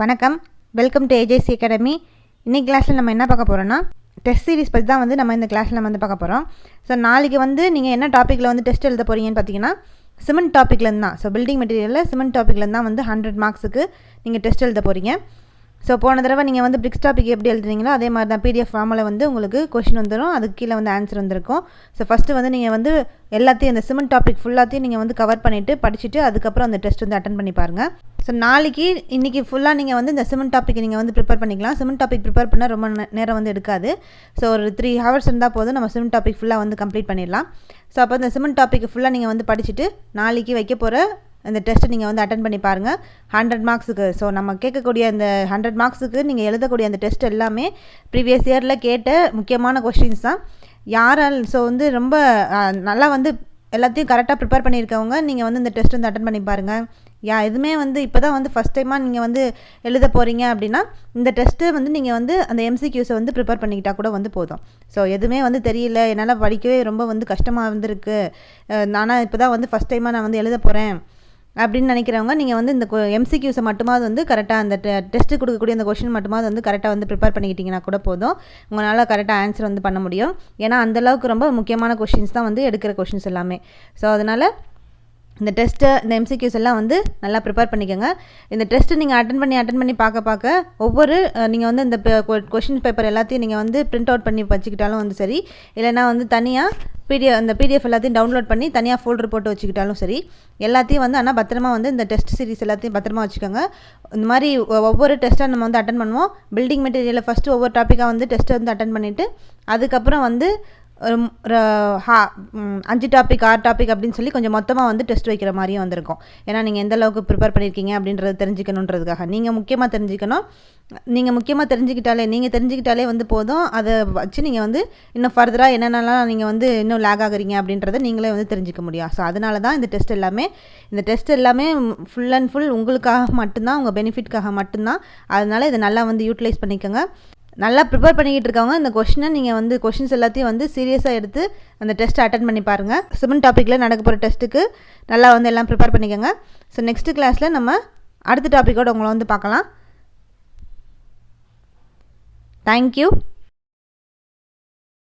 வணக்கம், welcome to AJC academy. இன்னைக்கு கிளாஸில் நம்ம என்ன பார்க்க போகிறோன்னா, டெஸ்ட் சீரிஸ் பற்றி தான் வந்து நம்ம இந்த கிளாஸில் நம்ம வந்து பார்க்க போகிறோம். ஸோ நாளைக்கு வந்து நீங்கள் என்ன டாப்பிக்கில் வந்து டெஸ்ட் எழுத போகிறீங்கன்னு பார்த்தீங்கன்னா, சிமெண்ட் டாப்பிக்லேருந்து தான். ஸோ பில்டிங் மெட்டீரியலில் சிமெண்ட் டாப்பிக்லேருந்து தான் வந்து 100 மார்க்ஸுக்கு நீங்கள் டெஸ்ட் எழுத போகிறீங்க. ஸோ போன தடவை நீங்கள் வந்து பிரிக்ஸ் டாபிக் எப்படி எழுதுறீங்களோ அதே மாதிரி தான் பிடிஎஃப் ஃபார்மில் வந்து உங்களுக்கு கொஷின் வந்துடும், அதுக்கு கீழே வந்து ஆன்சர் வந்திருக்கும். ஸோ ஃபஸ்ட்டு வந்து நீங்கள் வந்து எல்லாத்தையும் இந்த சிமெண்ட் டாபிக் ஃபுல்லாத்தையும் நீங்கள் வந்து கவர் பண்ணிவிட்டு படிச்சுட்டு அதுக்கப்புறம் அந்த டெஸ்ட் வந்து அட்டன் பண்ணி பாருங்கள். ஸோ இன்றைக்கி ஃபுல்லாக நீங்கள் வந்து இந்த சிமெண்ட் டாபிக் நீங்கள் வந்து ப்ரிப்பேர் பண்ணிக்கலாம். சிமெண்ட் டாபிக் ப்ரிப்பேர் பண்ணால் ரொம்ப நேரம் வந்து எடுக்காது. ஸோ ஒரு 3 ஹவர்ஸ் இருந்தால் போதும், நம்ம சிமெண்ட் டாபிக் ஃபுல்லாக வந்து கம்ப்ளீட் பண்ணிடலாம். ஸோ அப்போ இந்த சிமெண்ட் டாபிக் ஃபுல்லாக நீங்கள் வந்து படிச்சுட்டு நாளைக்கு வைக்க போகிற இந்த டெஸ்ட்டு நீங்கள் வந்து அட்டன் பண்ணி பாருங்கள் 100 மார்க்ஸுக்கு. ஸோ நம்ம கேட்கக்கூடிய இந்த 100 மார்க்ஸுக்கு நீங்கள் எழுதக்கூடிய அந்த டெஸ்ட் எல்லாமே ப்ரீவியஸ் இயரில் கேட்ட முக்கியமான கொஸ்டின்ஸ் தான். யாரால் ஸோ வந்து ரொம்ப நல்லா வந்து எல்லாத்தையும் கரெக்டாக ப்ரிப்பேர் பண்ணியிருக்கவங்க நீங்கள் வந்து இந்த டெஸ்ட் வந்து அட்டன் பண்ணி பாருங்கள். எதுவுமே வந்து இப்போ தான் வந்து ஃபஸ்ட் டைமாக நீங்கள் வந்து எழுத போகிறீங்க அப்படின்னா இந்த டெஸ்ட்டு வந்து நீங்கள் வந்து அந்த எம்சிக்யூஸை வந்து ப்ரிப்பேர் பண்ணிக்கிட்டால் கூட வந்து போதும். ஸோ எதுவுமே வந்து தெரியல, என்னால் படிக்கவே ரொம்ப வந்து கஷ்டமாக வந்துருக்கு, நானாக இப்போ தான் வந்து ஃபஸ்ட் டைமாக நான் வந்து எழுத போகிறேன் அப்படின்னு நினைக்கிறவங்க நீங்கள் வந்து இந்த எம்சிக்யூஸை மட்டுமாவது வந்து கரெக்டாக அந்த டெஸ்ட்டு கொடுக்கக்கூடிய அந்த கொஷின் மட்டுமாவது வந்து கரெக்டாக வந்து ப்ரிப்பேர் பண்ணிக்கிட்டிங்கன்னா கூட போதும், உங்களால் கரெக்டாக ஆன்சர் வந்து பண்ண முடியும். ஏன்னா அந்தளவுக்கு ரொம்ப முக்கியமான கொஷின்ஸ் தான் வந்து எடுக்கிற கொஷின்ஸ் எல்லாமே. ஸோ அதனால் இந்த டெஸ்ட்டு இந்த எம்சிக்யூஸ் எல்லாம் வந்து நல்லா ப்ரிப்பேர் பண்ணிக்கோங்க. இந்த டெஸ்ட்டு நீங்கள் அட்டன் பண்ணி பார்க்க ஒவ்வொரு நீங்கள் வந்து இந்த கொஷின் பேப்பர் எல்லாத்தையும் நீங்கள் வந்து பிரிண்ட் அவுட் பண்ணி வச்சுக்கிட்டாலும் வந்து சரி, இல்லைனா வந்து தனியாக அந்த பிடிஎஃப் எல்லாத்தையும் டவுன்லோட் பண்ணி தனியாக ஃபோல்டர் போட்டு வச்சுக்கிட்டாலும் சரி, எல்லாத்தையும் வந்து ஆனால் பத்திரமா வந்து இந்த டெஸ்ட் சீரிஸ் எல்லாத்தையும் பத்திரமா வச்சுக்கோங்க. இந்த மாதிரி ஒவ்வொரு டெஸ்ட்டாக நம்ம வந்து அட்டன் பண்ணுவோம். பில்டிங் மெட்டீரியலில் ஃபஸ்ட்டு ஒவ்வொரு டாப்பிக்காக வந்து டெஸ்ட்டை வந்து அட்டன் பண்ணிவிட்டு அதுக்கப்புறம் வந்து 5 டாபிக் 6 டாபிக் அப்படின்னு சொல்லி கொஞ்சம் மொத்தமாக வந்து டெஸ்ட் வைக்கிற மாதிரியும் வந்திருக்கும். ஏன்னா நீங்கள் எந்த அளவுக்கு ப்ரிப்பேர் பண்ணியிருக்கீங்க அப்படின்றது தெரிஞ்சுக்கணுன்றதுக்காக நீங்கள் முக்கியமாக தெரிஞ்சுக்கிட்டாலே வந்து போதும். அதை வச்சு நீங்கள் வந்து இன்னும் ஃபர்தராக என்னென்னலாம் நீங்கள் வந்து இன்னும் லேக் ஆகுறீங்க அப்படின்றத நீங்களே வந்து தெரிஞ்சிக்க முடியும். ஸோ அதனால தான் இந்த டெஸ்ட் எல்லாமே ஃபுல் அண்ட் ஃபுல் உங்களுக்காக மட்டும்தான், உங்கள் பெனிஃபிட்காக மட்டும்தான். அதனால் இதை நல்லா வந்து யூட்டிலைஸ் பண்ணிக்கோங்க. நல்லா ப்ரிப்பேர் பண்ணிக்கிட்டு இருக்கவங்க இந்த கொஷின்ஸ் எல்லாத்தையும் வந்து சீரியஸாக எடுத்து அந்த டெஸ்ட்டை அட்டன் பண்ணி பாருங்கள். சிமெண்ட் டாப்பிக்கில் நடக்க போகிற டெஸ்ட்டுக்கு நல்லா வந்து எல்லாம் ப்ரிப்பேர் பண்ணிக்கோங்க. ஸோ நெக்ஸ்ட்டு கிளாஸில் நம்ம அடுத்த டாப்பிக்கோடு உங்களை வந்து பார்க்கலாம். தேங்க்யூ.